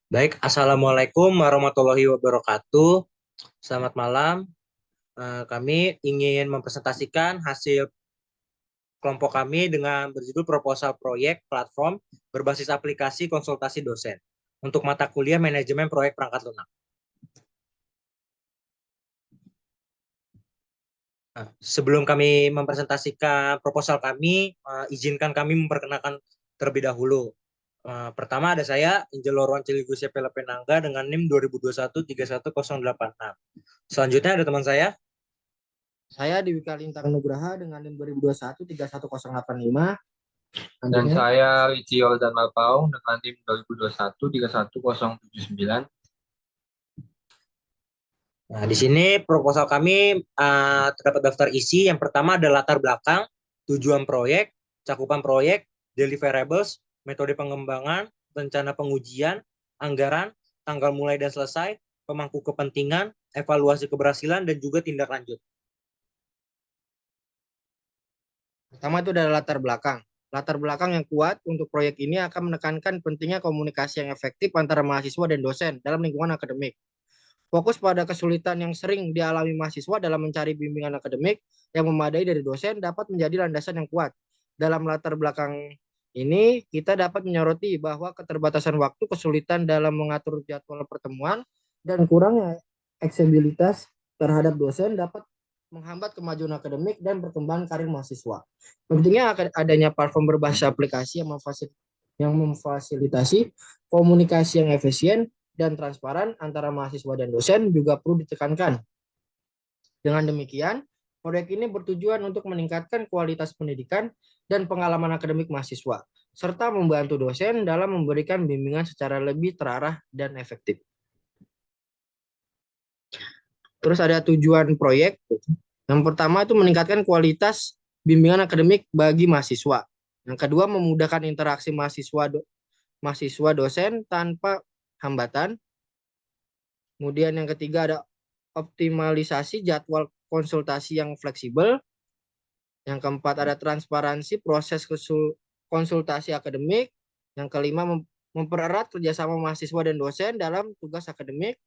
Baik, Assalamualaikum warahmatullahi wabarakatuh. Selamat malam. Kami ingin mempresentasikan hasil kelompok kami dengan berjudul proposal proyek platform berbasis aplikasi konsultasi dosen untuk mata kuliah manajemen proyek perangkat lunak. Sebelum kami mempresentasikan proposal kami, izinkan kami memperkenalkan terlebih dahulu. Pertama ada saya, Injelor Wanciligus Sepela Penangga dengan NIM 2021 31086. Selanjutnya ada teman saya. Saya Dwika Lintang Nugraha dengan NIM 2021 31085. Dan Selanjutnya, saya Ricci Yoldan Malpaung dengan NIM 2021 31079. Nah, di sini proposal kami terdapat daftar isi. Yang pertama ada latar belakang, tujuan proyek, cakupan proyek, deliverables, metode pengembangan, rencana pengujian, anggaran, tanggal mulai dan selesai, pemangku kepentingan, evaluasi keberhasilan, dan juga tindak lanjut. pertama itu adalah latar belakang. Latar belakang yang kuat untuk proyek ini akan menekankan pentingnya komunikasi yang efektif antara mahasiswa dan dosen dalam lingkungan akademik. Fokus pada kesulitan yang sering dialami mahasiswa dalam mencari bimbingan akademik yang memadai dari dosen dapat menjadi landasan yang kuat. Dalam latar belakang ini, kita dapat menyoroti bahwa keterbatasan waktu, kesulitan dalam mengatur jadwal pertemuan, dan kurangnya aksesibilitas terhadap dosen dapat menghambat kemajuan akademik dan perkembangan karir mahasiswa. Pentingnya adanya platform berbasis aplikasi yang memfasilitasi komunikasi yang efisien dan transparan antara mahasiswa dan dosen juga perlu ditekankan. Dengan demikian, proyek ini bertujuan untuk meningkatkan kualitas pendidikan dan pengalaman akademik mahasiswa, serta membantu dosen dalam memberikan bimbingan secara lebih terarah dan efektif. Terus ada tujuan proyek. Yang pertama itu meningkatkan kualitas bimbingan akademik bagi mahasiswa. Yang kedua, memudahkan interaksi mahasiswa dosen tanpa hambatan. Kemudian yang ketiga ada optimalisasi jadwal konsultasi yang fleksibel. Yang keempat ada transparansi proses konsultasi akademik. Yang kelima mempererat kerjasama mahasiswa dan dosen dalam tugas akademik.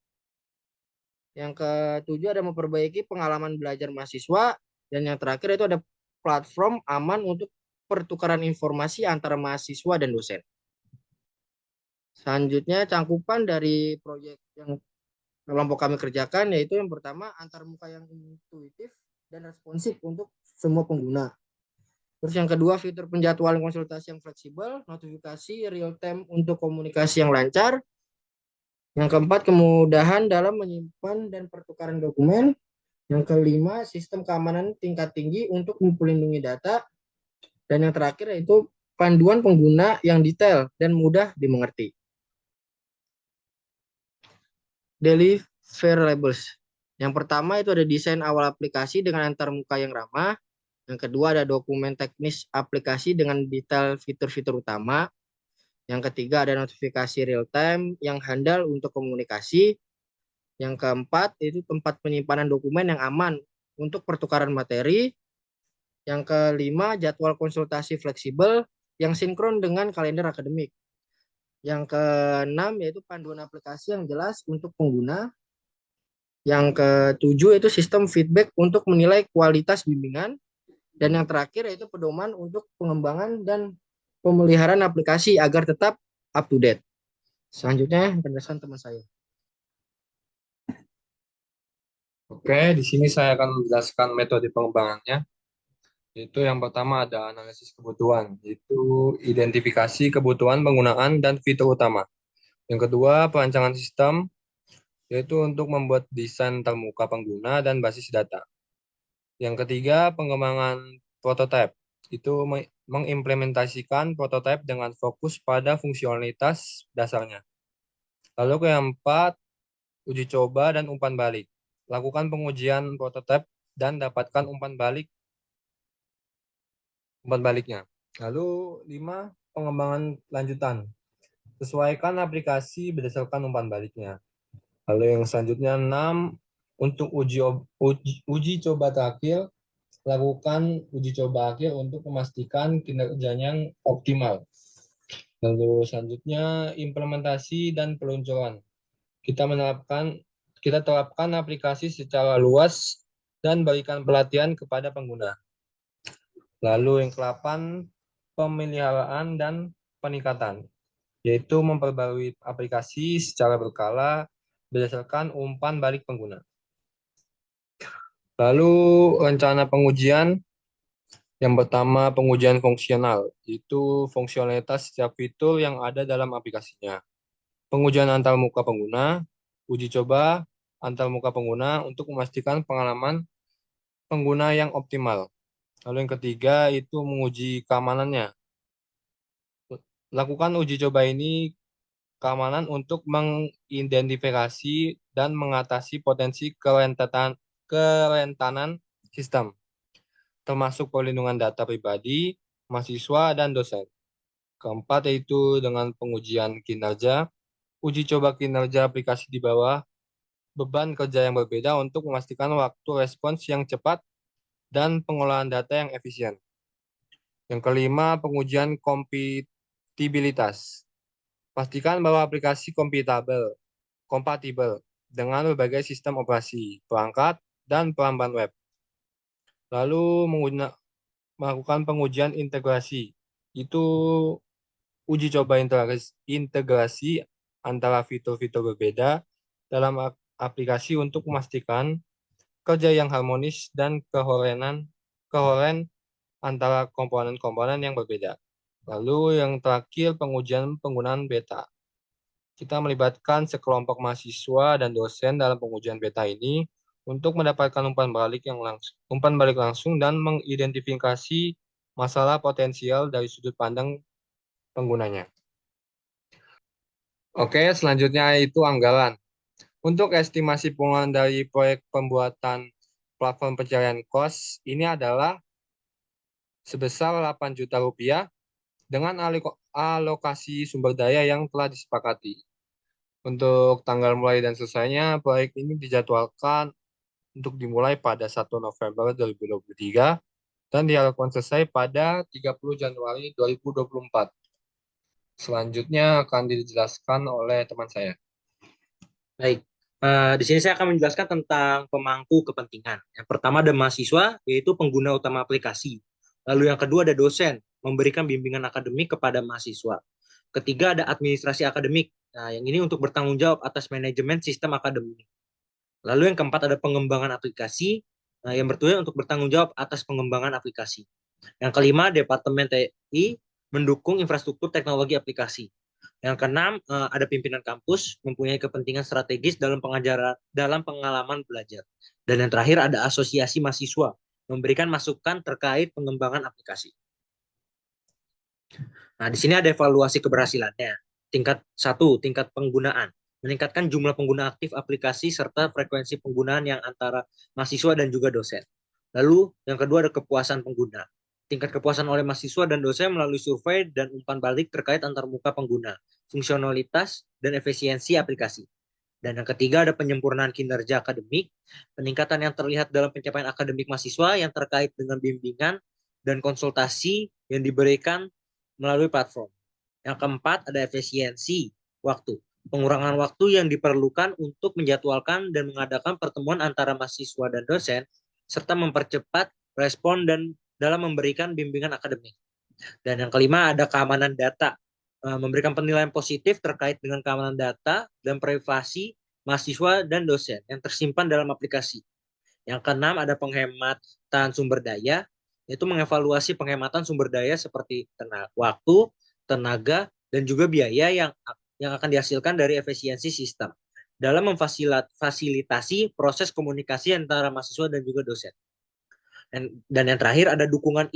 Yang ketujuh ada memperbaiki pengalaman belajar mahasiswa. Dan yang terakhir itu ada platform aman untuk pertukaran informasi antara mahasiswa dan dosen. Selanjutnya cangkupan dari proyek yang kelompok kami kerjakan yaitu yang pertama antarmuka yang intuitif dan responsif untuk semua pengguna. Terus yang kedua fitur penjadwalan konsultasi yang fleksibel, notifikasi real time untuk komunikasi yang lancar. Yang keempat kemudahan dalam menyimpan dan pertukaran dokumen. Yang kelima sistem keamanan tingkat tinggi untuk melindungi data. Dan yang terakhir yaitu panduan pengguna yang detail dan mudah dimengerti. Deliverables. Yang pertama itu ada desain awal aplikasi dengan antarmuka yang ramah. Yang kedua ada dokumen teknis aplikasi dengan detail fitur-fitur utama. Yang ketiga ada notifikasi real time yang handal untuk komunikasi. Yang keempat itu tempat penyimpanan dokumen yang aman untuk pertukaran materi. Yang kelima jadwal konsultasi fleksibel yang sinkron dengan kalender akademik. Yang keenam yaitu panduan aplikasi yang jelas untuk pengguna. Yang ketujuh itu sistem feedback untuk menilai kualitas bimbingan. Dan yang terakhir yaitu pedoman untuk pengembangan dan pemeliharaan aplikasi agar tetap up to date. Selanjutnya penjelasan teman saya. Oke, di sini saya akan menjelaskan metode pengembangannya. Itu yang pertama ada analisis kebutuhan, yaitu identifikasi kebutuhan penggunaan dan fitur utama. Yang kedua, perancangan sistem, yaitu untuk membuat desain termuka pengguna dan basis data. Yang ketiga, pengembangan prototipe. Itu mengimplementasikan prototipe dengan fokus pada fungsionalitas dasarnya. Lalu keempat, uji coba dan umpan balik. Lakukan pengujian prototipe dan dapatkan umpan baliknya. Lalu 5, pengembangan lanjutan. Sesuaikan aplikasi berdasarkan umpan baliknya. Lalu yang selanjutnya 6, untuk uji coba terakhir, lakukan uji coba akhir untuk memastikan kinerjanya yang optimal. Lalu selanjutnya implementasi dan peluncuran. Kita terapkan aplikasi secara luas dan berikan pelatihan kepada pengguna. Lalu yang ke-8, pemeliharaan dan peningkatan, yaitu memperbarui aplikasi secara berkala berdasarkan umpan balik pengguna. Lalu rencana pengujian, yang pertama pengujian fungsional, yaitu fungsionalitas setiap fitur yang ada dalam aplikasinya. Pengujian antarmuka pengguna, uji coba antarmuka pengguna untuk memastikan pengalaman pengguna yang optimal. Lalu yang ketiga itu menguji keamanannya. Lakukan uji coba ini keamanan untuk mengidentifikasi dan mengatasi potensi kerentanan sistem, termasuk perlindungan data pribadi, mahasiswa, dan dosen. Keempat yaitu dengan pengujian kinerja, uji coba kinerja aplikasi di bawah beban kerja yang berbeda untuk memastikan waktu respons yang cepat dan pengolahan data yang efisien. Yang kelima, pengujian kompatibilitas. Pastikan bahwa aplikasi kompatibel dengan berbagai sistem operasi, perangkat, dan pelamban web. Lalu melakukan pengujian integrasi. Itu uji coba integrasi antara fitur-fitur berbeda dalam aplikasi untuk memastikan kerja yang harmonis dan koheren antara komponen-komponen yang berbeda. Lalu yang terakhir, pengujian penggunaan beta. Kita melibatkan sekelompok mahasiswa dan dosen dalam pengujian beta ini untuk mendapatkan umpan balik langsung dan mengidentifikasi masalah potensial dari sudut pandang penggunanya. Oke, selanjutnya itu anggaran. Untuk estimasi pengeluaran dari proyek pembuatan platform pencarian kos ini adalah sebesar 8 juta rupiah dengan alokasi sumber daya yang telah disepakati. Untuk tanggal mulai dan selesainya, proyek ini dijadwalkan untuk dimulai pada 1 November 2023 dan diharapkan selesai pada 30 Januari 2024. Selanjutnya akan dijelaskan oleh teman saya. Baik, di sini saya akan menjelaskan tentang pemangku kepentingan. Yang pertama ada mahasiswa, yaitu pengguna utama aplikasi. Lalu yang kedua ada dosen, memberikan bimbingan akademik kepada mahasiswa. Ketiga ada administrasi akademik. Nah, yang ini untuk bertanggung jawab atas manajemen sistem akademik. Lalu yang keempat ada pengembangan aplikasi, yang bertujuan untuk bertanggung jawab atas pengembangan aplikasi. Yang kelima, Departemen TI mendukung infrastruktur teknologi aplikasi. Yang keenam, ada pimpinan kampus mempunyai kepentingan strategis dalam pengalaman belajar. Dan yang terakhir ada asosiasi mahasiswa memberikan masukan terkait pengembangan aplikasi. Nah, di sini ada evaluasi keberhasilannya. Tingkat 1, tingkat penggunaan. Meningkatkan jumlah pengguna aktif aplikasi serta frekuensi penggunaan yang antara mahasiswa dan juga dosen. Lalu yang kedua ada kepuasan pengguna. Tingkat kepuasan oleh mahasiswa dan dosen melalui survei dan umpan balik terkait antarmuka pengguna, fungsionalitas, dan efisiensi aplikasi. Dan yang ketiga ada penyempurnaan kinerja akademik, peningkatan yang terlihat dalam pencapaian akademik mahasiswa yang terkait dengan bimbingan dan konsultasi yang diberikan melalui platform. Yang keempat ada efisiensi waktu, pengurangan waktu yang diperlukan untuk menjadwalkan dan mengadakan pertemuan antara mahasiswa dan dosen, serta mempercepat respon dan dalam memberikan bimbingan akademik. Dan yang kelima ada keamanan data, memberikan penilaian positif terkait dengan keamanan data dan privasi mahasiswa dan dosen yang tersimpan dalam aplikasi. Yang keenam ada penghematan sumber daya, yaitu mengevaluasi penghematan sumber daya seperti waktu, tenaga, dan juga biaya yang akan dihasilkan dari efisiensi sistem dalam memfasilitasi proses komunikasi antara mahasiswa dan juga dosen. Dan yang terakhir ada dukungan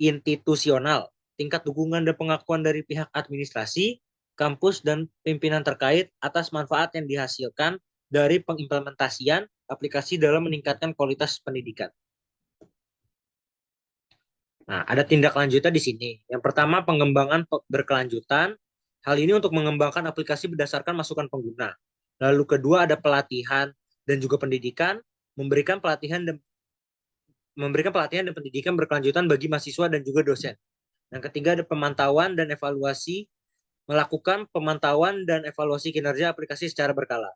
institusional, tingkat dukungan dan pengakuan dari pihak administrasi, kampus, dan pimpinan terkait atas manfaat yang dihasilkan dari pengimplementasian aplikasi dalam meningkatkan kualitas pendidikan. Nah, ada tindak lanjutnya di sini. Yang pertama, pengembangan berkelanjutan. Hal ini untuk mengembangkan aplikasi berdasarkan masukan pengguna. Lalu kedua, ada pelatihan dan juga pendidikan, memberikan pelatihan dan pendidikan berkelanjutan bagi mahasiswa dan juga dosen. Yang ketiga ada pemantauan dan evaluasi, melakukan pemantauan dan evaluasi kinerja aplikasi secara berkala.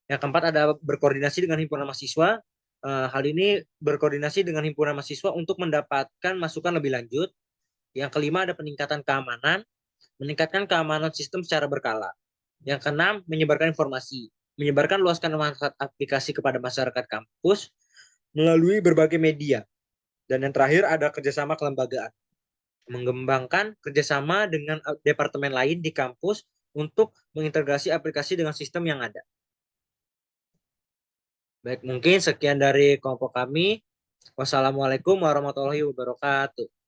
Yang keempat ada berkoordinasi dengan himpunan mahasiswa. Hal ini berkoordinasi dengan himpunan mahasiswa untuk mendapatkan masukan lebih lanjut. Yang kelima ada peningkatan keamanan, meningkatkan keamanan sistem secara berkala. Yang keenam, menyebarkan informasi, menyebarkan luaskan manfaat aplikasi kepada masyarakat kampus melalui berbagai media. Dan yang terakhir ada kerjasama kelembagaan, mengembangkan kerjasama dengan departemen lain di kampus untuk mengintegrasi aplikasi dengan sistem yang ada. Baik, mungkin sekian dari kelompok kami. Wassalamualaikum warahmatullahi wabarakatuh.